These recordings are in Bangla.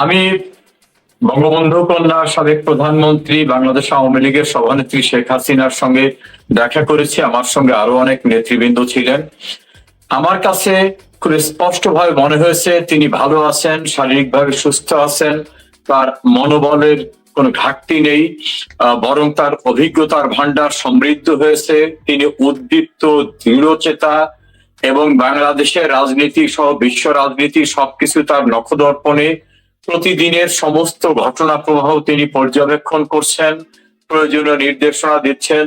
আমি বঙ্গবন্ধু কন্যা সাবেক প্রধানমন্ত্রী বাংলাদেশ আওয়ামী লীগের সভানেত্রী শেখ হাসিনার সঙ্গে দেখা করেছি। আমার সঙ্গে আরো অনেক নেতৃবৃন্দ ছিলেন। আমার কাছে খুব স্পষ্টভাবে মনে হয়েছে তিনি ভালো আছেন, শারীরিকভাবে সুস্থ আছেন, তার মনোবলের কোনো ঘাটতি নেই, বরং তার অভিজ্ঞতার ভান্ডার সমৃদ্ধ হয়েছে। তিনি উদ্দীপ্ত, দৃঢ়চেতা এবং বাংলাদেশের রাজনীতি সহ বিশ্ব রাজনীতি সবকিছু তার নখদর্পণে। প্রতিদিনের সমস্ত ঘটনা প্রবাহ তিনি পর্যবেক্ষণ করছেন, প্রয়োজনীয় নির্দেশনা দিচ্ছেন,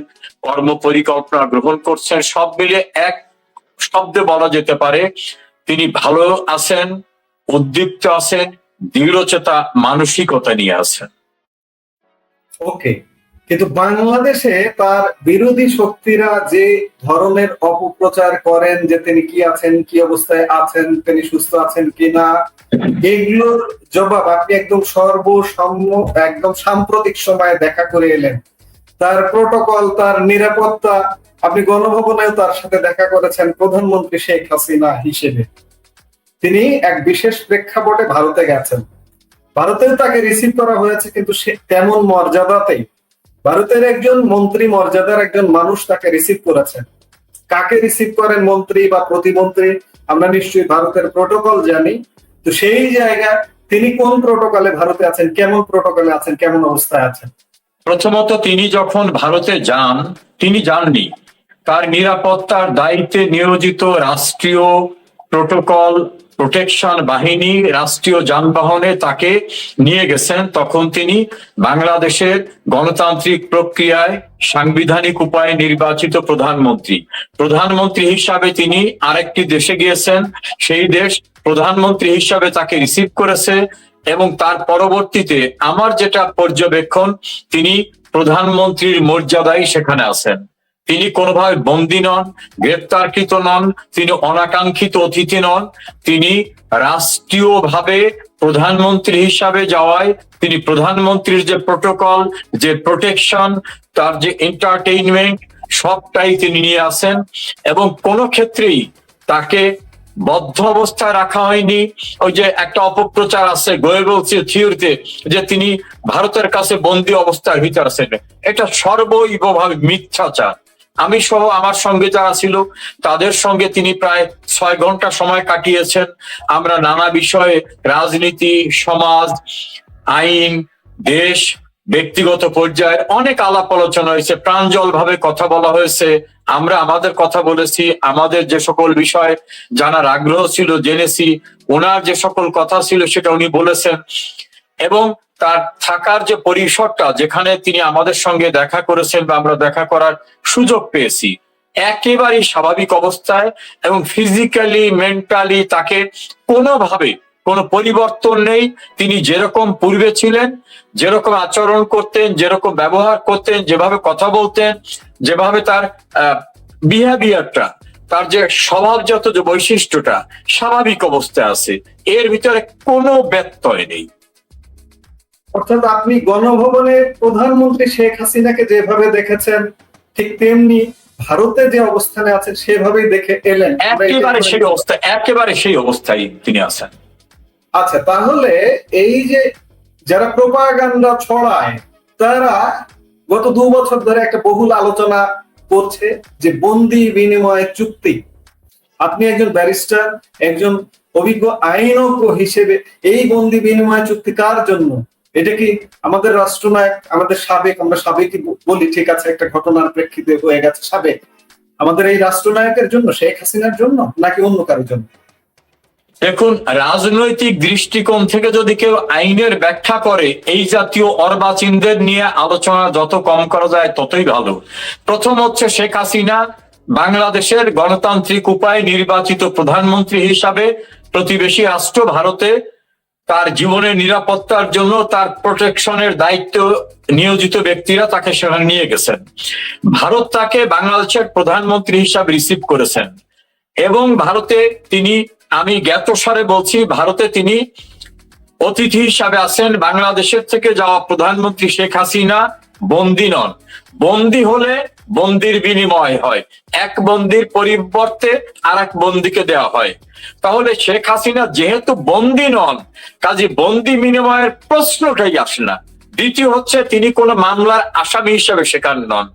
কর্ম পরিকল্পনা গ্রহণ করছেন। সব মিলে এক শব্দে বলা যেতে পারে তিনি ভালো আছেন, উদ্দীপ্ত আছেন, দৃঢ়চেতা মানসিকতা নিয়ে আছেন। ওকে, কিন্তু বাংলাদেশে তার বিরোধী শক্তিরা যে ধরনের অপপ্রচার করেন যে তিনি কি আছেন, কি অবস্থায় আছেন, তিনি সুস্থ আছেন কিনা, এগুলোর জবাব আপনি একদম একদম সাম্প্রতিক সময়ে দেখা করে এলেন। তার প্রোটোকল, তার নিরাপত্তা, আপনি গণভবনেও তার সাথে দেখা করেছেন প্রধানমন্ত্রী শেখ হাসিনা হিসেবে। তিনি এক বিশেষ প্রেক্ষাপটে ভারতে গেছেন, ভারতেও তাকে রিসিভ করা হয়েছে, কিন্তু সে তেমন মর্যাদাতেই ভারতের একজন মন্ত্রী মর্যাদার একজন মানুষ তাকে রিসিভ করেছেন। কাকে রিসিভ করেন মন্ত্রী বা প্রতিমন্ত্রী আমরা নিশ্চয়ই ভারতের প্রোটোকল জানি। তো সেই জায়গায় তিনি কোন প্রোটোকলে ভারতে আছেন, কেমন প্রোটোকলে আছেন, কেমন অবস্থায় আছেন? প্রথমত তিনি যখন ভারতে যান, তিনি যাননি, তার নিরাপত্তার দায়িত্বে নিয়োজিত রাষ্ট্রীয় প্রোটোকল প্রোটেকশন বাহিনী রাষ্ট্রীয় যানবাহনে তাকে নিয়ে গেছেন। তখন তিনি বাংলাদেশের গণতান্ত্রিক প্রক্রিয়ায় সাংবিধানিক উপায়ে নির্বাচিত প্রধানমন্ত্রী হিসাবে তিনি আরেকটি দেশে গিয়েছেন। সেই দেশ প্রধানমন্ত্রী হিসাবে তাকে রিসিভ করেছে এবং তার পরবর্তীতে আমার যেটা পর্যবেক্ষণ, তিনি প্রধানমন্ত্রীর মর্যাদায় সেখানে আছেন। তিনি কোনোভাবে বন্দী নন, গ্রেপ্তারকৃত নন, তিনি অনাকাঙ্ক্ষিত অতিথি নন। তিনি রাষ্ট্রীয়ভাবে প্রধানমন্ত্রী হিসাবে যাওয়ায় তিনি প্রধানমন্ত্রীর যে প্রোটোকল, যে প্রোটেকশন, তার যে এন্টারটেইনমেন্ট সবটাই তিনি নিয়ে আসেন এবং কোনো ক্ষেত্রেই তাকে বদ্ধ অবস্থায় রাখা হয়নি। ওই যে একটা অপপ্রচার আছে গোয়েবল থিওরিতে যে তিনি ভারতের কাছে বন্দী অবস্থার ভিতরে আছেন, এটা সর্বৈবভাবে মিথ্যাচার। আমি সহ আমার সঙ্গে যারা ছিল তাদের সঙ্গে তিনি প্রায় 6 ঘন্টা সময় কাটিয়েছেন। আমরা নানা বিষয়ে রাজনীতি, সমাজ, আইন, দেশ, ব্যক্তিগত পর্যায়ের অনেক আলাপ আলোচনা হয়েছে, প্রাঞ্জল ভাবে কথা বলা হয়েছে। আমরা আমাদের কথা বলেছি, আমাদের যে সকল বিষয় জানার আগ্রহ ছিল জেনেছি, ওনার যে সকল কথা ছিল সেটা উনি বলেছেন। এবং তার থাকার যে পরিসরটা, যেখানে তিনি আমাদের সঙ্গে দেখা করেছেন বা আমরা দেখা করার সুযোগ পেয়েছি, একেবারেই স্বাভাবিক অবস্থায় এবং ফিজিক্যালি মেন্টালি তাকে কোনোভাবে কোনো পরিবর্তন নেই। তিনি যেরকম পূর্বে ছিলেন, যেরকম আচরণ করতেন, যেরকম ব্যবহার করতেন, যেভাবে কথা বলতেন, যেভাবে তার বিহেভিয়ারটা, তার যে স্বভাবজাত যে বৈশিষ্ট্যটা স্বাভাবিক অবস্থায় আছে, এর ভিতরে কোনো ব্যত্যয় নেই। অর্থাৎ আপনি গণভবনে প্রধানমন্ত্রী শেখ হাসিনাকে যেভাবে দেখেছেন ঠিক তেমনি ভারতে যে অবস্থানে আছেন সেভাবেই দেখে এলেন। একেবারে সেই অবস্থায় তিনি আছেন। আচ্ছা, তাহলে এই যে যারা প্রোপাগান্ডা ছড়ায় তারা গত 2 বছর ধরে একটা বহুল আলোচনা করছে যে বন্দি বিনিময় চুক্তি। আপনি একজন ব্যারিস্টার, একজন অভিজ্ঞ আইনজ্ঞ হিসেবে এই বন্দি বিনিময় চুক্তি কার জন্য? এটা কি আমাদের রাষ্ট্রনায়ক, আমাদের সাবেক, আমরা সাবেকই বলি, ঠিক আছে, একটা ঘটনার প্রেক্ষিতে হয়ে গেছে সাবেক, আমাদের এই রাষ্ট্রনায়কের জন্য, শেখ হাসিনার জন্য, নাকি অন্য কারোর জন্য? দেখুন, রাজনৈতিক দৃষ্টিকোণ থেকে যদি কেউ আইনের ব্যাখ্যা করে, এই জাতীয় অর্বাচীনদের নিয়ে আলোচনা যত কম করা যায় ততই ভালো। প্রথম হচ্ছে, শেখ হাসিনা বাংলাদেশের গণতান্ত্রিক উপায়ে নির্বাচিত প্রধানমন্ত্রী হিসাবে প্রতিবেশী রাষ্ট্র ভারতে তার জীবনের নিরাপত্তার জন্য তার প্রোটেকশনের দায়িত্ব নিয়োজিত ব্যক্তিরা তাকে সেখানে নিয়ে গেছেন। ভারত তাকে বাংলাদেশের প্রধানমন্ত্রী হিসাবে রিসিভ করেছেন এবং ভারতে তিনি, আমি জ্ঞাতসারে বলছি, ভারতে তিনি অতিথি হিসাবে আছেন। বাংলাদেশের থেকে যাওয়া প্রধানমন্ত্রী শেখ হাসিনা বন্দী নন। বন্দী হলে বন্দির বিনিময় হয়, এক বন্দির পরিবর্তে আর এক বন্দিকে দেওয়া হয়। তাহলে শেখ হাসিনা যেহেতু বন্দী নন, কাজে বন্দি বিনিময়ের প্রশ্নটাই আসে না। দ্বিতীয় হচ্ছে, তিনি কোনো মামলার আসামি হিসেবে সেখানে নন,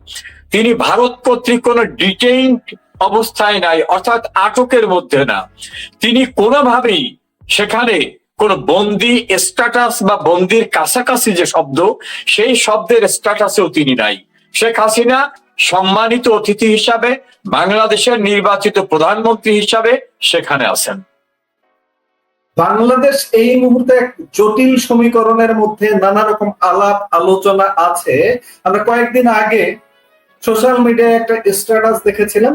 তিনি ভারত কর্তৃক কোনো ডিটেইনড অবস্থায় নাই, অর্থাৎ আটকের মধ্যে না। তিনি কোনোভাবেই সেখানে কোন বন্দি স্ট্যাটাস বা বন্দির কাছাকাছি যে শব্দ, সেই শব্দের স্ট্যাটাসেও তিনি নাই। শেখ হাসিনা সম্মানিত অতিথি হিসাবে, বাংলাদেশের নির্বাচিত প্রধানমন্ত্রী হিসাবে সেখানে আছেন। বাংলাদেশ এই মুহূর্তে এক জটিল সমীকরণের মধ্যে নানা রকম আলাপ আলোচনা আছে। আমরা কয়েকদিন আগে সোশ্যাল মিডিয়ায় একটা স্ট্যাটাস দেখেছিলাম,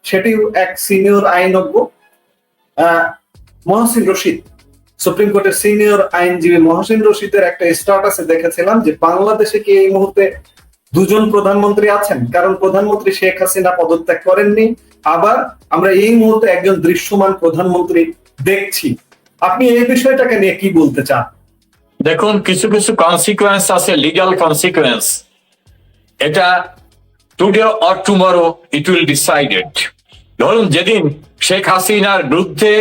সেটি এক সিনিয়র আইনজ্ঞ মহসিন রশিদ, সুপ্রিম কোর্টের সিনিয়র আইনজীবী মহসিন রশিদের একটা স্ট্যাটাসে দেখেছিলাম যে বাংলাদেশে কি এই মুহূর্তে দুজন প্রধানমন্ত্রী আছেন, কারণ প্রধানমন্ত্রী শেখ হাসিনা পদত্যাগ করেননি, আবার আমরা এই মুহূর্তে একজন দৃশ্যমান প্রধানমন্ত্রী দেখছি। আপনি এই বিষয়টাকে নিয়ে কি বলতে চান? দেখুন, কিছু কিছু কনসিকুয়েন্স আছে, লিগ্যাল কনসিকুয়েন্স। এটা today or tomorrow it will decided. ধরুন, যেদিন শেখ হাসিনার বিরুদ্ধে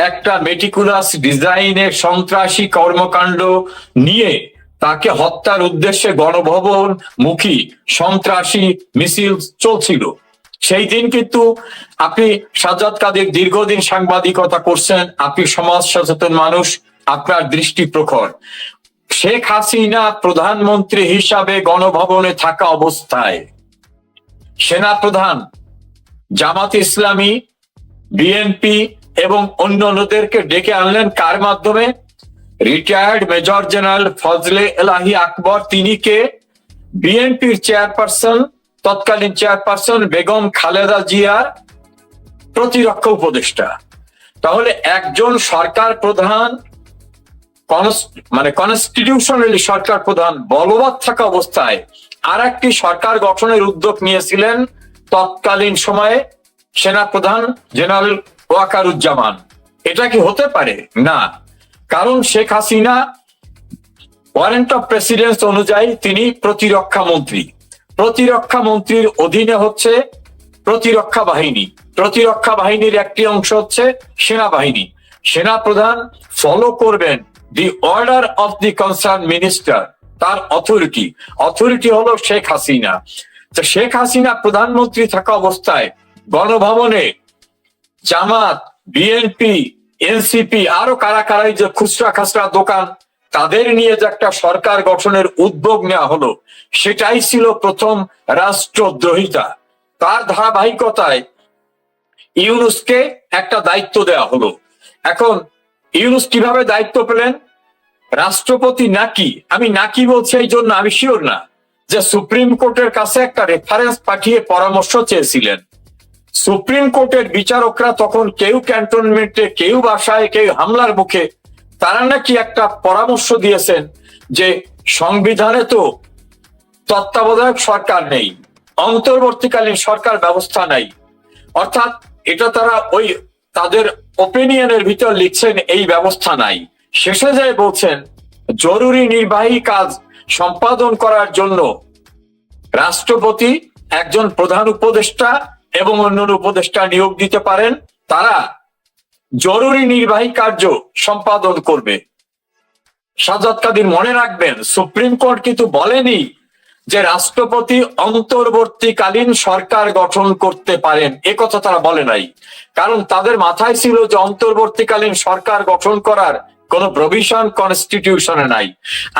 একটা মেটিকুলাস ডিজাইনের সন্ত্রাসী কর্মকাণ্ড নিয়ে তাকে হত্যার উদ্দেশ্যে গণভবন মুখী সন্ত্রাসী মিছিল চলছিল, সেই দিন কিন্তু আপনি সাজ্জাদ কাদের দীর্ঘদিন সাংবাদিকতা করছেন, আপনি সমাজ সচেতন মানুষ, আপনার দৃষ্টি প্রখর। শেখ হাসিনা প্রধানমন্ত্রী হিসাবে গণভবনে থাকা অবস্থায় সেনাপ্রধান, জামাত ইসলামী, বিএনপি এবং অন্যান্যদেরকে ডেকে আনলেন কার মাধ্যমে? রিটায়ার্ড মেজর জেনারেল ফজলে এলাহি আকবর, তিনি কে? বিএনপির চেয়ারপারসন, তৎকালীন চেয়ারপারসন বেগম খালেদা জিয়ার প্রতিরক্ষা উপদেষ্টা। তাহলে একজন সরকার প্রধান, মানে কনস্টিটিউশনালি সরকার প্রধান বলবৎ থাকা অবস্থায় আর একটি সরকার গঠনের উদ্যোগ নিয়েছিলেন তৎকালীন সময়ে সেনাপ্রধান জেনারেল ওয়াকারুজ্জামান। এটা কি হতে পারে? না, কারণ Sheikh Hasina warrant of precedence অনুযায়ী তিনি প্রতিরক্ষা মন্ত্রী। প্রতিরক্ষা মন্ত্রীর অধীনে হচ্ছে প্রতিরক্ষা বাহিনী, প্রতিরক্ষা বাহিনীর একটি অংশ হচ্ছে সেনাবাহিনী। সেনাপ্রধান ফলো করবেন the order of the concern minister, তার অথরিটি হলো শেখ হাসিনা। তো শেখ হাসিনা প্রধানমন্ত্রী থাকা অবস্থায় গণভবনে জামাত, বিএনপি, এনসিপি আরো কারা কারাই যে খুচরা খাসরা দোকান, তাদের নিয়ে যে একটা সরকার গঠনের উদ্যোগ নেওয়া হলো, সেটাই ছিল প্রথম রাষ্ট্রদ্রোহিতা। তার ধারাবাহিকতায় ইউনূসকে একটা দায়িত্ব দেওয়া হলো। এখন ইউনূস কিভাবে দায়িত্ব পেলেন? রাষ্ট্রপতি নাকি, আমি নাকি বলছি এই জন্য আমি শিওর না, যে সুপ্রিম কোর্টের কাছে একটা রেফারেন্স পাঠিয়ে পরামর্শ চেয়েছিলেন। সুপ্রিম কোর্টের বিচারকরা তখন কেউ ক্যান্টনমেন্টে, কেউ বাসায়, কেউ হামলার মুখে, তারা নাকি একটা পরামর্শ দিয়েছেন যে সংবিধানে তো তত্ত্বাবধায়ক সরকার নেই, অন্তর্বর্তীকালীন সরকার ব্যবস্থা নাই, অর্থাৎ এটা তারা ওই তাদের ওপিনিয়নের ভিতর লিখছেন এই ব্যবস্থা নাই। শেষে যায় বলছেন জরুরি নির্বাহী কাজ সম্পাদন করার জন্য রাষ্ট্রপতি একজন প্রধান উপদেষ্টা এবং অন্যান্য উপদেষ্টা নিয়োগ দিতে পারেন, তারা জরুরি নির্বাহী কার্য সম্পাদন করবে। সাজ্জাদ কাদের মনে রাখবেন, সুপ্রিম কোর্ট কিন্তু বলেনি যে রাষ্ট্রপতি অন্তর্বর্তীকালীন সরকার গঠন করতে পারেন, এ কথা তারা বলে নাই। কারণ তাদের মাথায় ছিল যে অন্তর্বর্তীকালীন সরকার গঠন করার কোন প্রভিশন কনস্টিটিউশনে নাই,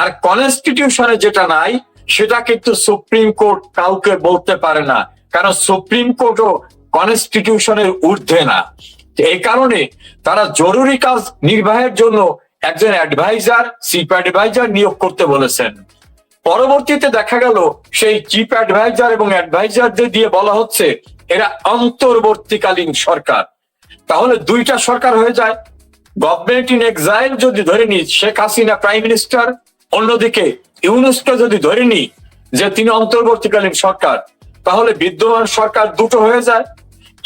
আর কনস্টিটিউশনে যেটা নাই সেটা কিন্তু সুপ্রিম কোর্ট কাউকে বলতে পারে না, কারণ সুপ্রিম কোর্টও কনস্টিটিউশনের ঊর্ধ্বে না। এই কারণে তারা জরুরি কাজ নির্বাহের জন্য একজন অ্যাডভাইজার, চিফ অ্যাডভাইজার নিয়োগ করতে বলেছেন। পরবর্তীতে দেখা গেল সেই চিফ অ্যাডভাইজার এবং অ্যাডভাইজারদের দিয়ে বলা হচ্ছে এরা অন্তর্বর্তীকালীন সরকার। তাহলে দুইটা সরকার হয়ে যায়। গভর্নমেন্ট ইন এক্সাইল যদি ধরে নি শেখ হাসিনা প্রাইম মিনিস্টার, অন্যদিকে ইউনূসকে যদি ধরে নি যে তিনি অন্তর্বর্তীকালীন সরকার, তাহলে বিদ্যমান সরকার দুটো হয়ে যায়।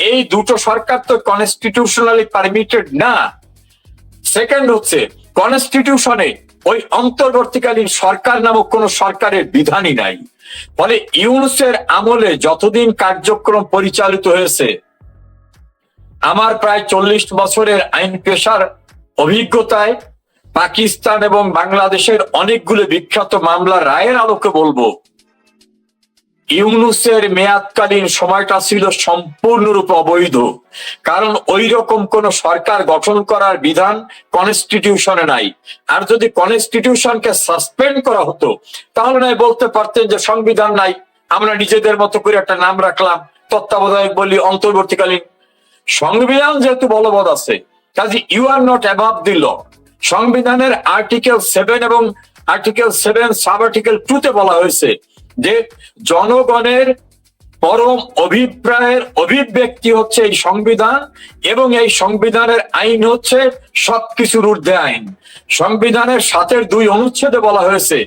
এই দুটো সরকার তো কনস্টিটিউশনালি পারমিটেড না। সেকেন্ড হচ্ছে, কনস্টিটিউশনে ওই অন্তর্বর্তীকালীন সরকার নামক কোন সরকারের বিধানই নাই। ফলে ইউনূসের আমলে যতদিন কার্যক্রম পরিচালিত হয়েছে, আমার প্রায় 40 বছরের আইন পেশার অভিজ্ঞতায় পাকিস্তান এবং বাংলাদেশের অনেকগুলো বিখ্যাত মামলার রায়ের আলোকে বলবো, ইউনূসের মেয়াদকালীন সময়টা ছিল সম্পূর্ণরূপে অবৈধ। কারণ ওই রকম কোন সরকার গঠন করার বিধান কনস্টিটিউশনে নাই। আর যদি কনস্টিটিউশনকে সাসপেন্ড করা হতো, তাহলে নয় বলতে পারতেন যে সংবিধান নাই, আমরা নিজেদের মতো করে একটা নাম রাখলাম, তত্ত্বাবধায়ক বলি, অন্তর্বর্তীকালীন। সংবিধান যেহেতু বলবৎ আছে, কাজে you are not above the law. সংবিধানের আর্টিকেল 7 এবং আর্টিকেল 7 সাব আর্টিকেল 2 তে বলা হয়েছে যে জনগণের পরম অভিপ্রায়ের অভিব্যক্তি হচ্ছে এই সংবিধান, এবং এই সংবিধানের আইন হচ্ছে সবকিছুর ঊর্ধ্বে আইন। সংবিধানের 7-2 অনুচ্ছেদে বলা হয়েছে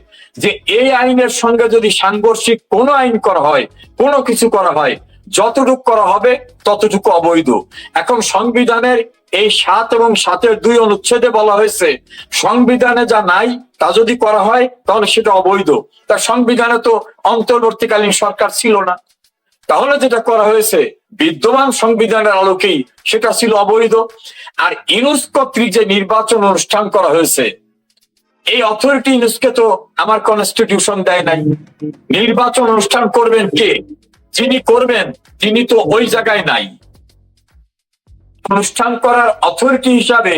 যে এই আইনের সঙ্গে যদি সাংঘর্ষিক কোনো আইন করা হয়, কোনো কিছু করা হয়, যতটুকু করা হবে ততটুকু অবৈধ। এখন সংবিধানের এই 7 এবং 7-2 অনুচ্ছেদে বলা হয়েছে সংবিধানে যা নাই তা যদি করা হয় তাহলে সেটা অবৈধ। তার সংবিধানে তো অন্তর্বর্তীকালীন সরকার ছিল না, তাহলে যেটা করা হয়েছে বিদ্যমান সংবিধানের আলোকেই সেটা ছিল অবৈধ। আর ইউনূস কর্তৃক যে নির্বাচন অনুষ্ঠান করা হয়েছে, এই অথরিটি ইউনূসকে তো আমার কনস্টিটিউশন দেয় নাই। নির্বাচন অনুষ্ঠান করবেন কে? যিনি করবেন তিনি তো ওই জায়গায় নাই। অনুষ্ঠান করার অথরিটি হিসাবে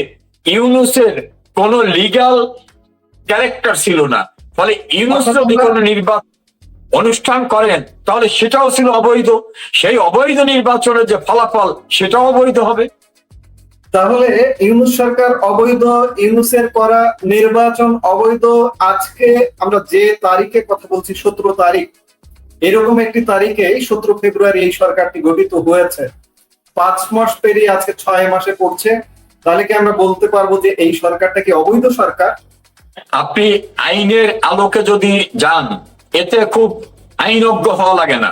ইউনূসের কোন লিগ্যাল ক্যারেক্টার ছিল না। ফলে ইউনূস যদি কোনো নির্বাচন অনুষ্ঠান করেন তাহলে সেটাও ছিল অবৈধ। সেই অবৈধ নির্বাচনের যে ফলাফল সেটাও অবৈধ হবে। তাহলে ইউনূস সরকার অবৈধ, ইউনূসের করা নির্বাচন অবৈধ। আজকে আমরা যে তারিখে কথা বলছি 17 তারিখ, এরকম একটি তারিখে 17 ফেব্রুয়ারি এই সরকারটি গঠিত হয়েছে। 5 মাস পেরিয়ে আছে, 6 মাসে পড়ছে। তাহলে কি আমরা বলতে পারবো যে এই সরকারটা কি অবৈধ সরকার? আপনি আইনের আলোকে যদি যান, এতে খুব আইনজ্ঞ হওয়া লাগে না।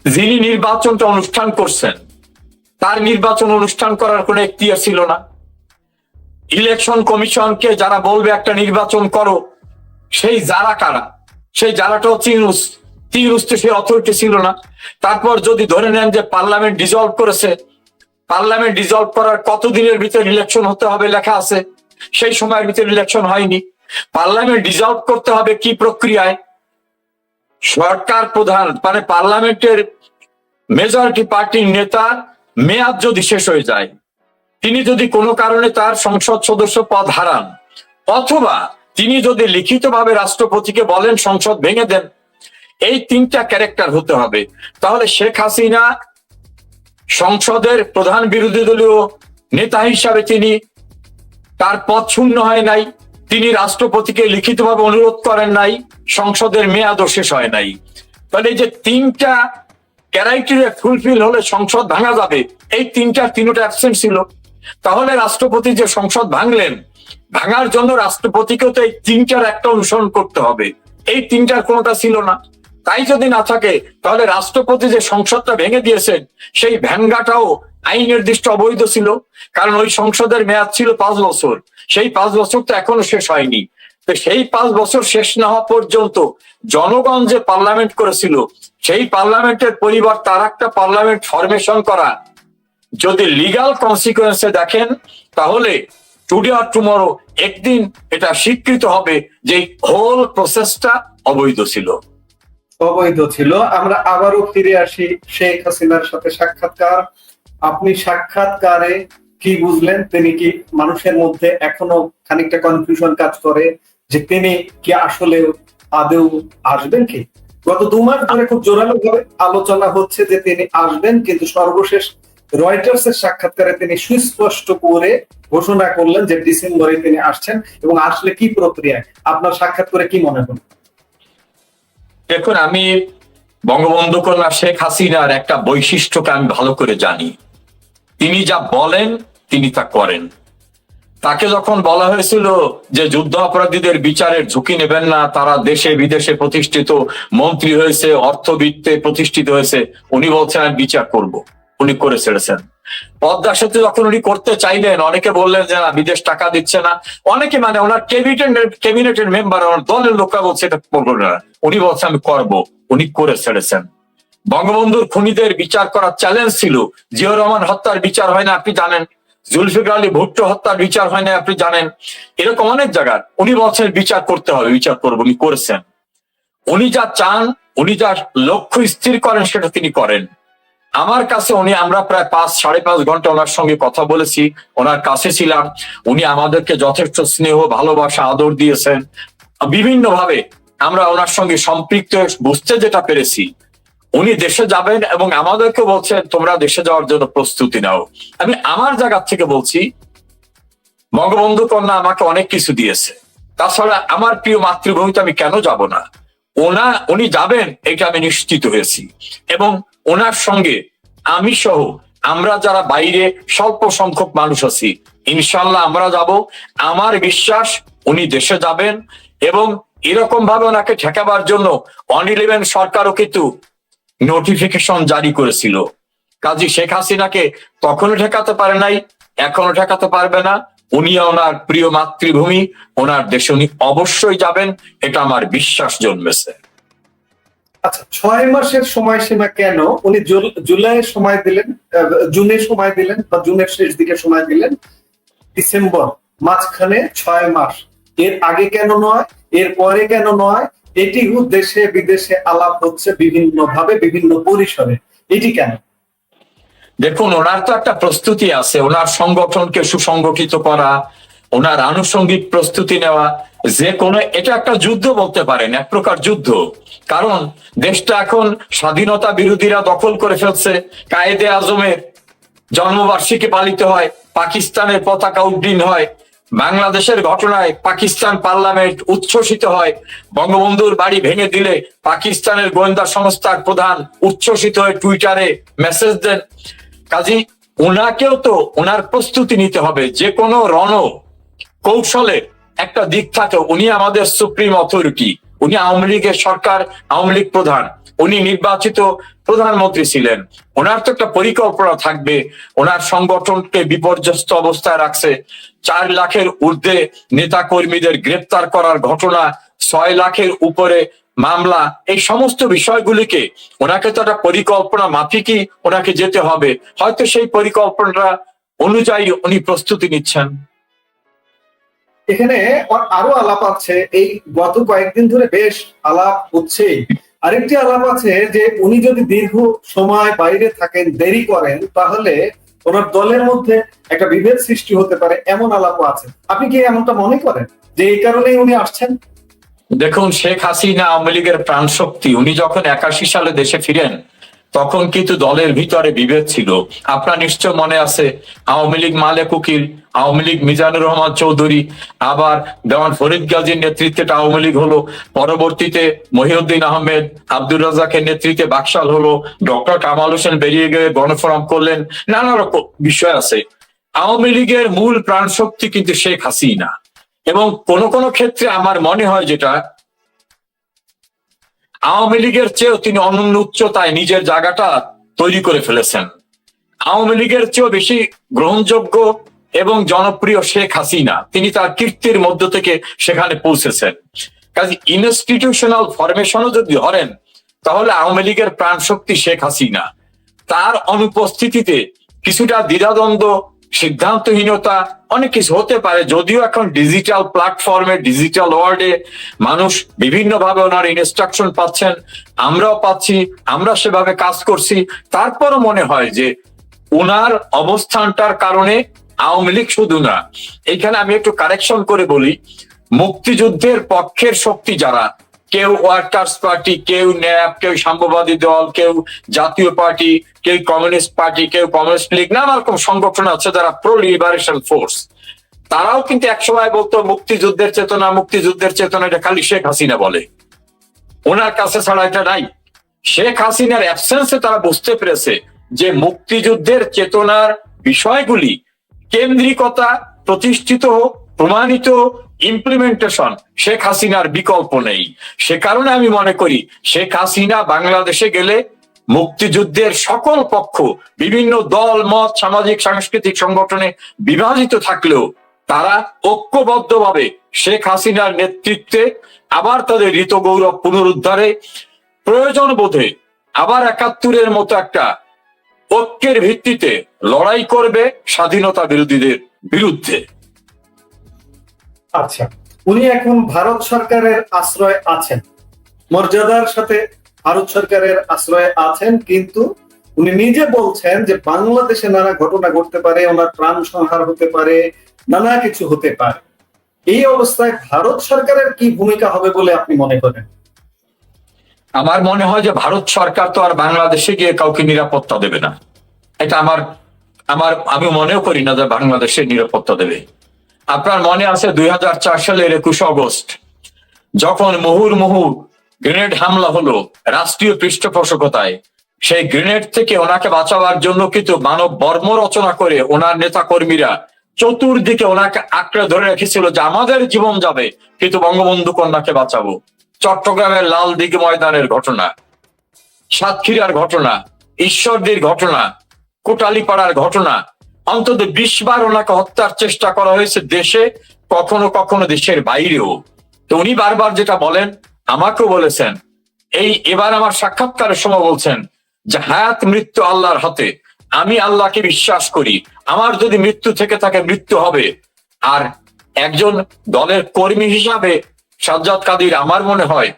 যিনি নির্বাচনটা অনুষ্ঠান করছেন তার নির্বাচন অনুষ্ঠান করার কোনো এখতিয়ার ছিল না। ইলেকশন কমিশনকে যারা বলবে একটা নির্বাচন করো, সেই যারা কারা? সেই যারাটা হচ্ছে ইউনূস। ইউনূস তো সেই অথরিটি ছিল না। তারপর যদি ধরে নেন যে পার্লামেন্ট ডিসলভ করেছে, পার্লামেন্ট ডিসলভ করার কতদিনের ভিতরে ইলেকশন হতে হবে লেখা আছে, সেই সময়ের ভিতরে ইলেকশন হয়নি। পার্লামেন্ট ডিসলভ করতে হবে কি প্রক্রিয়ায়? সরকার প্রধান মানে পার্লামেন্টের মেজরিটি পার্টির নেতা মেয়াদ যদি শেষ হয়ে যায়, তিনি যদি কোনো কারণে তার সংসদ সদস্য পদ হারান, অথবা তিনি যদি লিখিতভাবে রাষ্ট্রপতিকে বলেন সংসদ ভেঙে দেন, এই 3টা ক্যারেক্টার হতে হবে। তাহলে শেখ হাসিনা সংসদের প্রধান বিরোধী দলীয় নেতা হিসাবে তিনি, তার পদ শূন্য হয় নাই, তিনি রাষ্ট্রপতিকে লিখিতভাবে অনুরোধ করেন নাই, সংসদের মেয়াদও শেষ হয় নাই। তাহলে এই যে 3টা ক্রাইটেরিয়া ফুলফিল হলে সংসদ ভাঙা যাবে, এই 3টা অ্যাবসেন্ট ছিল। তাহলে রাষ্ট্রপতি যে সংসদ ভাঙলেন, ভাঙার জন্য রাষ্ট্রপতিকেও তো এই 3টার একটা অনুসরণ করতে হবে। এই 3টার কোনোটা ছিল না। তাই যদি না থাকে তাহলে রাষ্ট্রপতি যে সংসদটা ভেঙে দিয়েছেন সেই ভেঙ্গাটাও আইন নির্দিষ্ট অবৈধ ছিল। কারণ ওই সংসদের মেয়াদ ছিল 5 বছর, সেই 5 বছর তো এখনো শেষ হয়নি। তো সেই 5 বছর শেষ না হওয়া পর্যন্ত জনগণ যে পার্লামেন্ট করেছিল, সেই পার্লামেন্টের পরিবর্তে আর একটা পার্লামেন্ট ফরমেশন করা, যদি লিগাল কনসিকুয়েন্সে দেখেন তাহলে টুডে অর টুমরো একদিন এটা স্বীকৃত হবে যে হোল প্রসেসটা অবৈধ ছিল। অবৈধ ছিল। আমরা আবারও ফিরে আসি শেখ হাসিনার সাথে সাক্ষাৎকার। আপনি সাক্ষাৎকারে কি বুঝলেন? তিনি কি, মানুষের মধ্যে এখনো খানিকটা কনফিউশন কাজ করে যে তিনি কি আসলে আদৌ আসবেন কি? গত 2 মাস ধরে খুব জোরালো ভাবে আলোচনা হচ্ছে যে তিনি আসবেন, কিন্তু সর্বশেষ রয়টার্স এর সাক্ষাৎকারে তিনি সুস্পষ্ট করে ঘোষণা করলেন যে ডিসেম্বরে তিনি আসছেন। এবং আসলে কি প্রক্রিয়ায়, আপনার সাক্ষাৎ করে কি মনে হলো? দেখুন, আমি বঙ্গবন্ধু কন্যা শেখ হাসিনার একটা বৈশিষ্ট্যকে আমি ভালো করে জানি। তিনি যা বলেন তিনি তা করেন। তাকে যখন বলা হয়েছিল যে যুদ্ধ অপরাধীদের বিচারের ঝুঁকি নেবেন না, তারা দেশে বিদেশে প্রতিষ্ঠিত মন্ত্রী হয়েছে, অর্থবিত্তে প্রতিষ্ঠিত হয়েছে, উনি বলছেন আমি বিচার করব। উনি করে ছেড়েছেন। পদ্মা সেতু যখন উনি করতে চাইলেন, অনেকে বললেন যে না, বিদেশ টাকা দিচ্ছে না। অনেকে মানে ওনার ক্যাবিনেটের মেম্বার, ওনার দলের লোকরা বলছে এটা করবো না, উনি বলছে আমি করব, উনি করে ছেড়েছেন। বঙ্গবন্ধুর খুনিদের বিচার করার চ্যালেঞ্জ ছিল, জিয়াউর রহমান হত্যার বিচার হয় না আপনি জানেন, জুলফিকার আলী ভুট্টো হত্যার বিচার হয় না আপনি জানেন, এরকম অনেক জায়গার উনি বলছেন বিচার করতে হবে, বিচার করবো, উনি করেছেন। উনি যা চান, উনি যা লক্ষ্য স্থির করেন সেটা তিনি করেন। আমার কাছে আমরা প্রায় 5-5.5 ঘন্টা ওনার সঙ্গে কথা বলেছি, ওনার কাছে ছিলাম। উনি আমাদেরকে যথেষ্ট স্নেহ, ভালোবাসা, আদর দিয়েছেন। বিভিন্ন ভাবে আমরা ওনার সঙ্গে সম্পৃক্ত বুঝতে যেটা পেরেছি, উনি দেশে যাবেন এবং আমাদেরকে বলছেন তোমরা দেশে যাওয়ার জন্য প্রস্তুতি নাও। আমি আমার জায়গা থেকে বলছি, বঙ্গবন্ধু কন্যা আমাকে অনেক কিছু দিয়েছে, তাছাড়া আমার প্রিয় মাতৃভূমিতে আমি কেন যাব না? উনি যাবেন এটা আমি নিশ্চিত হয়েছি, এবং ওনার সঙ্গে আমি সহ আমরা যারা বাইরে স্বল্প সংখ্যক মানুষ আছি, ইনশাল্লাহ আমরা যাব। আমার বিশ্বাস উনি দেশে যাবেন, এবং এরকম ভাবে ওনাকে ঠেকাবার জন্য 111 সরকারও কিন্তু নোটিফিকেশন জারি করেছিল। কাজী শেখ হাসিনাকে তখনও ঠেকাতে পারে নাই, এখনো ঠেকাতে পারবে না। উনি ওনার প্রিয় মাতৃভূমি, ওনার দেশে উনি অবশ্যই যাবেন, এটা আমার বিশ্বাস জন্মেছে। আচ্ছা, 6 মাসের সময়সীমা কেন? উনি জুলাইয়ের সময় দিলেন, জুনের সময় দিলেন, বা জুনের শেষ দিকে সময় দিলেন, ডিসেম্বর মাঝখানে 6 মাস। এর আগে কেন নয়, এর পরে কেন নয়? এটি দেশে বিদেশে আলাপ হচ্ছে বিভিন্ন ভাবে, বিভিন্ন পরিসরে, এটি কেন? দেখুন, ওনার তো একটা প্রস্তুতি আছে, ওনার সংগঠনকে সুসংগঠিত করা, ওনার আনুষঙ্গিক প্রস্তুতি নেওয়া, যে কোনো, এটা একটা যুদ্ধ বলতে পারেন, এক প্রকার যুদ্ধ। কারণ দেশটা এখন স্বাধীনতা বিরোধীরা দখল করে ফেলছে। কায়েদে আজমের জন্মবার্ষিকী পালিত হয়, পাকিস্তানের পতাকা উড্ডীন হয়, বাংলাদেশের ঘটনায় পাকিস্তান পার্লামেন্ট উচ্ছ্বসিত হয়, বঙ্গবন্ধুর বাড়ি ভেঙে দিলে পাকিস্তানের গোয়েন্দা সংস্থার প্রধান উচ্ছ্বসিত হয়ে টুইটারে মেসেজ দেন। কাজী ওনাকেও তো ওনার প্রস্তুতি নিতে হবে, যে কোনো কৌশলের একটা দিক থাকে। উনি আমাদের সুপ্রিম অথরিটি, উনি আওয়ামী লীগের সরকার, আওয়ামী লীগ প্রধান, উনি নির্বাচিত প্রধানমন্ত্রী ছিলেন, ওনার তো একটা পরিকল্পনা থাকবে। ওনার সংগঠনকে বিপর্যস্ত অবস্থায় রাখছে, 4 লাখের ঊর্ধ্বে নেতা কর্মীদের গ্রেপ্তার করার ঘটনা, 6 লাখের উপরে মামলা, এই সমস্ত বিষয়গুলিকে ওনাকে তো একটা পরিকল্পনা মাফিকই ওনাকে যেতে হবে। হয়তো সেই পরিকল্পনাটা অনুযায়ী উনি প্রস্তুতি নিচ্ছেন। এখানে আরো আলাপ আছে, এই গত কয়েকদিন ধরে বেশ আলাপ হচ্ছে। আরেকটি আলাপ আছে যে উনি যদি দীর্ঘ সময় বাইরে থাকেন, দেরি করেন, তাহলে ওনার দলের মধ্যে একটা বিভেদ সৃষ্টি হতে পারে, এমন আলাপও আছে। আপনি কি এমনটা মনে করেন যে এই কারণেই উনি আসছেন? দেখুন, শেখ হাসিনা আওয়ামী লীগের প্রাণ শক্তি। উনি যখন 81 সালে দেশে ফিরেন, তখন কিন্তু দলের ভিতরে বিভেদ ছিল। আপনার নিশ্চয় মনে আছে, আওয়ামী লীগ মালেক উকিল, আওয়ামী লীগ মিজানুর রহমান চৌধুরী, আবার দেওয়ান ফরিদ গাজীর নেতৃত্বে আওয়ামী লীগ হলো, পরবর্তীতে মহিউদ্দিন আহমেদ, আব্দুর রাজ্জাকের নেতৃত্বে বাকশাল হলো, ডক্টর কামাল হোসেন বেরিয়ে গিয়ে গণফোরাম করলেন, নানা রকম বিষয় আছে। আওয়ামী লীগের মূল প্রাণ শক্তি কিন্তু শেখ হাসিনা, এবং কোন কোন ক্ষেত্রে আমার মনে হয় যেটা আওয়ামী লীগের চেয়েও তিনি অনন্য উচ্চতায় নিজের জায়গাটা তৈরি করে ফেলেছেন। আওয়ামী লীগের চেয়েও বেশি গ্রহণযোগ্য এবং জনপ্রিয় শেখ হাসিনা, তিনি তার কীর্তির মধ্য থেকে সেখানে পৌঁছেছেন। কাজে ইনস্টিটিউশনাল ফরমেশনও যদি ধরেন, তাহলে আওয়ামী লীগের প্রাণ শক্তি শেখ হাসিনা। তার অনুপস্থিতিতে কিছুটা দ্বিধাদ্বন্দ্ব, সিদ্ধান্তহীনতা, অনেক কিছু হতে পারে। যদিও এখন ডিজিটাল প্ল্যাটফর্মে, ডিজিটাল ওয়ার্ল্ডে মানুষ বিভিন্ন ভাবে ওনার ইনস্ট্রাকশন পাচ্ছেন, আমরাও পাচ্ছি, আমরা সেভাবে কাজ করছি। তারপরও মনে হয় যে ওনার অবস্থানটার কারণে আওয়ামী লীগ শুধু না, এইখানে আমি একটু কারেকশন করে বলি, মুক্তিযুদ্ধের পক্ষের শক্তি যারা, কেউ ওয়ার্কার্স পার্টি, কেউ ন্যাপ, কেউ সাম্যবাদী দল, কেউ জাতীয় পার্টি, কেউ কমিউনিস্ট পার্টি, কেউ কমিউনিস্ট লীগ, নানা রকম সংগঠন আছে যারা প্রো লিবারেশন ফোর্স, তারাও কিন্তু একসময় বলতো মুক্তিযুদ্ধের চেতনা, মুক্তিযুদ্ধের চেতনা, এটা খালি শেখ হাসিনা বলে, ওনার কাছে ছাড়া এটা নাই। শেখ হাসিনার অ্যাবসেন্সে তারা বুঝতে পেরেছে যে মুক্তিযুদ্ধের চেতনার বিষয়গুলি কেন্দ্রিকতা প্রতিষ্ঠিত, প্রমাণিত, ইমপ্লিমেন্টেশন শেখ হাসিনার বিকল্প নেই। সে কারণে আমি মনে করি শেখ হাসিনা বাংলাদেশে গেলে মুক্তিযুদ্ধের সকল পক্ষ বিভিন্ন দল মত সামাজিক সাংস্কৃতিক সংগঠনে বিভাজিত থাকলেও তারা ঐক্যবদ্ধভাবে শেখ হাসিনার নেতৃত্বে আবার তাদের ঋত গৌরব পুনরুদ্ধারে প্রয়োজন বোধে আবার ৭১-এর মতো একটা ঐক্যের ভিত্তিতে লড়াই করবে স্বাধীনতা বিরোধীদের বিরুদ্ধে। আচ্ছা, উনি এখন ভারত সরকারের আশ্রয় আছেন, মর্যাদার সাথে ভারত সরকারের আশ্রয়ে আছেন, কিন্তু উনি নিজে বলছেন যে বাংলাদেশে নানা ঘটনা ঘটতে পারে, ওনার প্রাণ সংহার হতে পারে, নানা কিছু হতে পারে। এই অবস্থায় ভারত সরকারের কি ভূমিকা হবে বলে আপনি মনে করেন? আমার মনে হয় যে ভারত সরকার তো আর বাংলাদেশে গিয়ে কাউকে নিরাপত্তা দেবে না। এটা আমি মনেও করি না যে বাংলাদেশের নিরাপত্তা দেবে। আপনার মনে আছে ২০০৪ সালের ২১ অগস্ট যখন মুহুর্মুহু গ্রেনেড হামলা হলো রাষ্ট্রীয় পৃষ্ঠপোষকতায়, সেই গ্রেনেড থেকে ওনাকে বাঁচাবার জন্য কিন্তু মানব বর্ম রচনা করে ওনার নেতা কর্মীরা চতুর্দিকে ওনাকে আঁকড়ে ধরে রেখেছিল যে আমাদের জীবন যাবে কিন্তু বঙ্গবন্ধু কন্যাকে বাঁচাবো। চট্টগ্রামের লাল দিঘি ময়দানের ঘটনা, সাতক্ষীরার ঘটনা, ঈশ্বরদীর ঘটনা, কোটালীপাড়ার ঘটনা, অন্তত ২০ বার ওনাকে হত্যার চেষ্টা করা হয়েছে দেশে, কখনো কখনো দেশের বাইরেও। তো উনি বারবার যেটা বলেন, আমাকেও বলেছেন, এবার আমার সাক্ষাৎকারের সময় বলছেন যে হায়াত মৃত্যু আল্লাহর হাতে, আমি আল্লাহকে বিশ্বাস করি, আমার যদি মৃত্যু থেকে থাকে মৃত্যু হবে। আর একজন দলের কর্মী হিসাবে সাজ্জাদ কাদির আমার মনে হয়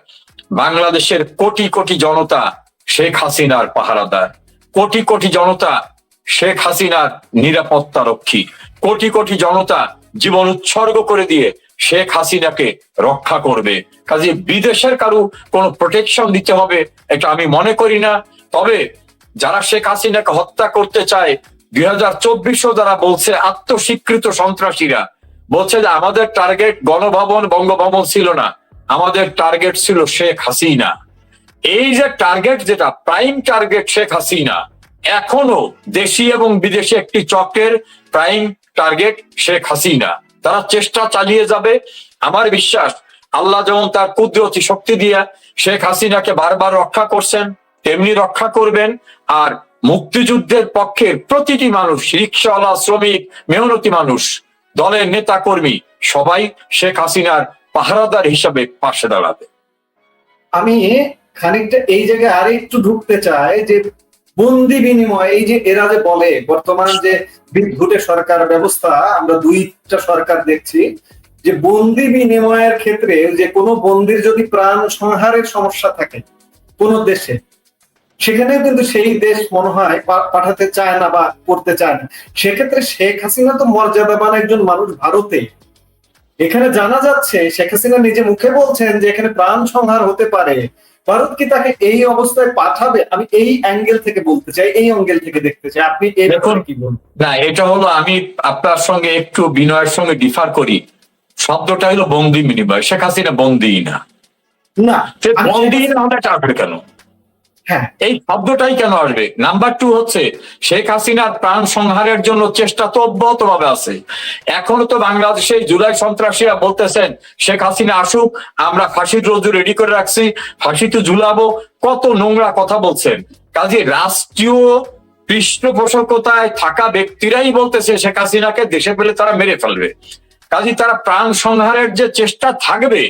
বাংলাদেশের কোটি কোটি জনতা শেখ হাসিনার পাহারাদার, কোটি কোটি জনতা শেখ হাসিনার নিরাপত্তা রক্ষী, কোটি কোটি জনতা জীবন উৎসর্গ করে দিয়ে শেখ হাসিনাকে রক্ষা করবে। কাজে বিদেশের কারো কোনো প্রোটেকশন দিতে হবে এটা আমি মনে করি না। তবে যারা শেখ হাসিনাকে হত্যা করতে চায়, ২০২৪ যারা বলছে আত্মস্বীকৃত সন্ত্রাসীরা বলছে যে আমাদের টার্গেট গণভবন বঙ্গভবন ছিল না, আমাদের টার্গেট ছিল শেখ হাসিনা। এই যে টার্গেট, যেটা প্রাইম টার্গেট শেখ হাসিনা, এখনো দেশি এবং বিদেশি একটি চক্রের প্রাইম টার্গেট শেখ হাসিনা। তারা চেষ্টা চালিয়ে যাবে। আমার বিশ্বাস আল্লাহ যেমন তার কুদরতি শক্তি দিয়ে শেখ হাসিনাকে বারবার রক্ষা করছেন, তেমনি রক্ষা করবেন। আর মুক্তিযুদ্ধের পক্ষের প্রতিটি মানুষ, রিকশাওয়ালা, শ্রমিক, মেহনতি মানুষ, দলের নেতা কর্মী সবাই শেখ হাসিনার পাহারাদার হিসাবে পাশে দাঁড়াবে। আমি খানিকটা এই জায়গায় আরে একটু ঢুকতে চাই যে বন্দি বিনিময়, এই যে এরা যে বলে বর্তমান যে বিদ্যুতের সরকার ব্যবস্থা, আমরা দুইটা সরকার দেখছি, যে বন্দি বিনিময়ের ক্ষেত্রে যে কোনো বন্দির যদি প্রাণ সংহারের সমস্যা থাকে কোন দেশে, সেখানে কিন্তু সেই দেশ মনে হয় পাঠাতে চায় না বা করতে চায় না। সেক্ষেত্রে শেখ হাসিনা তো মর্যাদাবান একজন মানুষ ভারতে, এখানে জানা যাচ্ছে শেখ হাসিনা নিজে মুখে বলছেন যে এখানে প্রাণ সংহার হতে পারে, ভারত কি তাকে এই অবস্থায় পাঠাবে? আমি এই অ্যাঙ্গেল থেকে বলতে চাই, এই অ্যাঙ্গেল থেকে দেখতে চাই, আপনি এই ব্যাপারে কি বলবেন? না, এটা হলো, আমি আপনার সঙ্গে একটু বিনয়ের সঙ্গে ডিফার করি। শব্দটা হলো বন্দি বিনিময়, শেখ হাসিনা বন্দি না। না, বন্দি না হলে আসবে কেন? হ্যাঁ, এই শব্দটাই কেন আসবে? নাম্বার 2 হচ্ছে শেখ হাসিনার প্রাণ সংহারের জন্য চেষ্টা তো অব্যাহত ভাবে আছে। এখনো তো বাংলাদেশে জুলাই সন্ত্রাসীরা বলতেছেন শেখ হাসিনা আসুক, আমরা ফাঁসির রোজু রেডি করে রাখছি, ফাঁসিতে ঝুলাবো, কত নোংরা কথা বলছেন। কাজে রাষ্ট্রীয় পৃষ্ঠপোষকতায় থাকা ব্যক্তিরাই বলতেছে শেখ হাসিনাকে দেশে পেলে তারা মেরে ফেলবে। কাজে তারা প্রাণ সংহারের যে চেষ্টা থাকবে,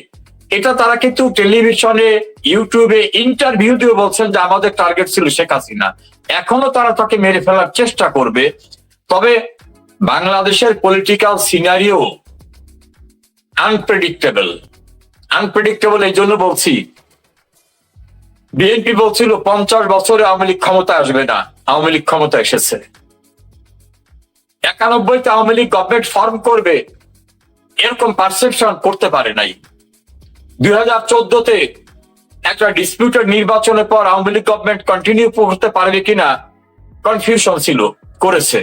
এটা তারা কিন্তু টেলিভিশনে, ইউটিউবে, ইন্টারভিউতেও বলছেন যে আমাদের টার্গেট ছিল শেখ হাসিনা। এখনো তারা তাকে মেরে ফেলার চেষ্টা করবে। তবে বাংলাদেশের পলিটিক্যাল সিনারিও আনপ্রেডিক্টেবল এই জন্য বলছি, বিএনপি বলছিল 50 বছরে আওয়ামী লীগ ক্ষমতা আসবে না, আওয়ামী লীগ ক্ষমতা এসেছে। 91-তে আওয়ামী লীগ গভর্নমেন্ট ফর্ম করবে এরকম পারসেপশন করতে পারে নাই। 2014-তে একটা ডিসপিউটেড নির্বাচনের পর আওয়ামী লীগ গভর্নমেন্ট কন্টিনিউ করতে পারবে কিনা কনফিউশন ছিল, করেছে।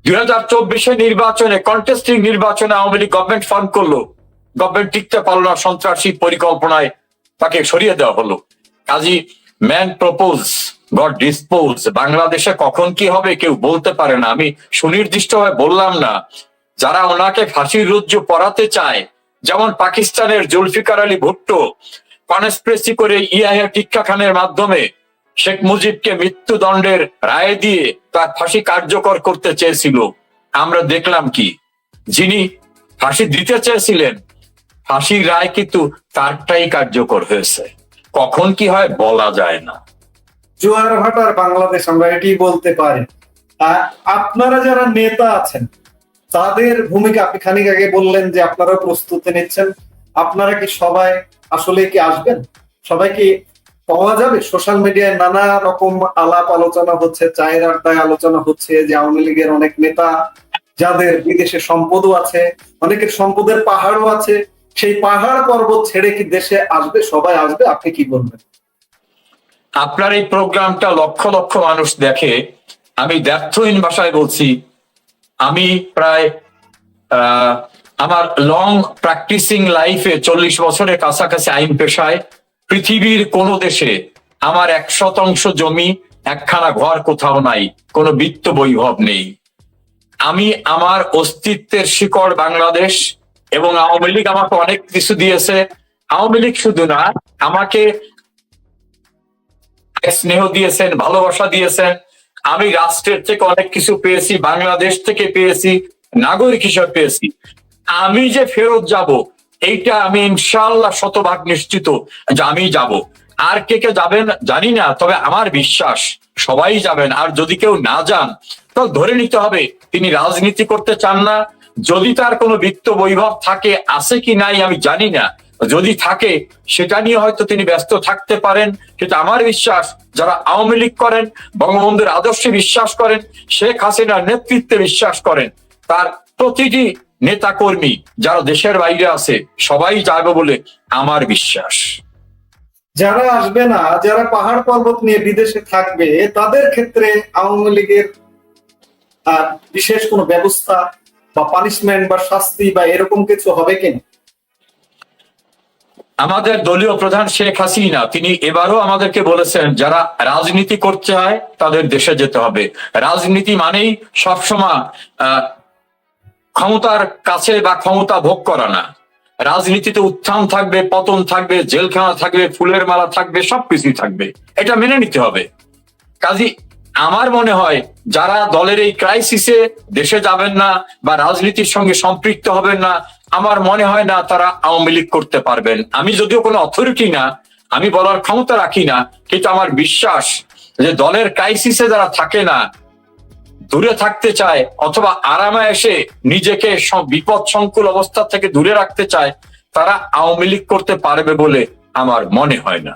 2024-এ নির্বাচনে, কন্টেস্টিং নির্বাচনে আওয়ামী লীগ গভর্নমেন্ট ফর্ম করলো, গভর্নমেন্ট টিকতে পারলো না, সন্ত্রাসী পরিকল্পনায় তাকে সরিয়ে দেওয়া হলো। কাজী ম্যান প্রপোজ গড ডিসপোজ। বাংলাদেশে কখন কি হবে কেউ বলতে পারে না। আমি সুনির্দিষ্টভাবে বললাম না, যারা ওনাকে ফাঁসির রজ্জু পরাতে চায়, যেমন পাকিস্তানের জুলফিকার আলী ভুট্টো কনস্পিরেসি করে ইয়াহিয়া টিক্কা খানের মাধ্যমে শেখ মুজিবকে মৃত্যুদণ্ডের রায় দিয়ে তার ফাঁসি কার্যকর করতে চেয়েছিল। আমরা দেখলাম কি, যিনি ফাঁসি দিতে চেয়েছিলেন ফাঁসির রায় কিন্তু তারটাই কার্যকর হয়েছে। কখন কি হয় বলা যায় না। জোয়ার ভাটার বাংলাদেশ, আমরা এটি বলতে পারি। আর আপনারা যারা নেতা আছেন তাদের ভূমিকা, আপনি খানিক আগে বললেন যে আপনারা প্রস্তুতি নিচ্ছেন, আপনারা কি সবাই আসলে কি আসবেন? সবাই কি পাওয়া যাবে? সোশ্যাল মিডিয়ায় নানা রকম আলাপ আলোচনা হচ্ছে, চায়ের আড্ডায় আলোচনা হচ্ছে যে আওয়ামী লীগের অনেক নেতা যাদের বিদেশে সম্পদও আছে, অনেকের সম্পদের পাহাড়ও আছে, সেই পাহাড় পর্বত ছেড়ে কি দেশে আসবে? সবাই আসবে? আপনি কি বলবেন? আপনার এই প্রোগ্রামটা লক্ষ লক্ষ মানুষ দেখে। আমি দ্ব্যর্থহীন ভাষায় বলছি, আমি প্রায় আমার লং প্র্যাকটিসিং লাইফে 40 বছরের কাছাকাছি আইন পেশায়, পৃথিবীর কোন দেশে আমার 1% জমি, একখানা ঘর কোথাও নাই, কোনো বিত্ত বৈভব নেই। আমি আমার অস্তিত্বের শিকড় বাংলাদেশ, এবং আওয়ামী লীগ আমাকে অনেক কিছু দিয়েছে। আওয়ামী লীগ শুধু না, আমাকে স্নেহ দিয়েছেন, ভালোবাসা দিয়েছেন। আমি রাষ্ট্রের থেকে অনেক কিছু পেয়েছি, বাংলাদেশ থেকে পেয়েছি, নাগরিক হিসেবে পেয়েছি। আমি যে ফেরত যাব এইটা আমি ইনশাআল্লাহ শতভাগ নিশ্চিত যে আমি যাব। আর কে কে যাবেন জানি না, তবে আমার বিশ্বাস সবাই যাবেন। আর যদি কেউ না যান তো ধরে নিতে হবে তিনি রাজনীতি করতে চান না। যদি তার কোনো বিত্ত বৈভব থাকে, আছে কি নাই আমি জানি না, যদি থাকে সেটা নিয়ে হয়তো তিনি ব্যস্ত থাকতে পারেন। কিন্তু আমার বিশ্বাস, যারা আওয়ামী লীগ করেন, বঙ্গবন্ধুর আদর্শে বিশ্বাস করেন, শেখ হাসিনার নেতৃত্বে বিশ্বাস করেন, তার প্রতিটি নেতা কর্মী যারা দেশের বাইরে আছে সবাই যাবে বলে আমার বিশ্বাস। যারা আসবে না, যারা পাহাড় পর্বত নিয়ে বিদেশে থাকবে, তাদের ক্ষেত্রে আওয়ামী লীগের বিশেষ কোনো ব্যবস্থা বা পানিশমেন্ট বা শাস্তি বা এরকম কিছু হবে কিনা? আমাদের দলীয় প্রধান শেখ হাসিনা তিনি এবারও আমাদেরকে বলেছেন, যারা রাজনীতি করতে চায় তাদের দেশে যেতে হবে। রাজনীতি মানেই সবসময় ক্ষমতার কাছে বা ক্ষমতা ভোগ করা না। রাজনীতিতে উত্থান থাকবে, পতন থাকবে, জেলখানা থাকবে, ফুলের মালা থাকবে, সবকিছুই থাকবে, এটা মেনে নিতে হবে। কাজী আমার মনে হয় যারা দলের এই ক্রাইসিসে দেশে যাবেন না বা রাজনীতির সঙ্গে সম্পৃক্ত হবেন না, আমার মনে হয় না তারা আওয়ামী লীগ করতে পারবেন। আমি যদিও কোনো অথরিটি না, আমি বলার ক্ষমতা রাখি না, কিন্তু আমার বিশ্বাস যে দলের ক্রাইসিসে যারা থাকে না, দূরে থাকতে চায় অথবা আরামে এসে নিজেকে বিপদ সংকুল অবস্থা থেকে দূরে রাখতে চায়, তারা আওয়ামী লীগ করতে পারবে বলে আমার মনে হয় না।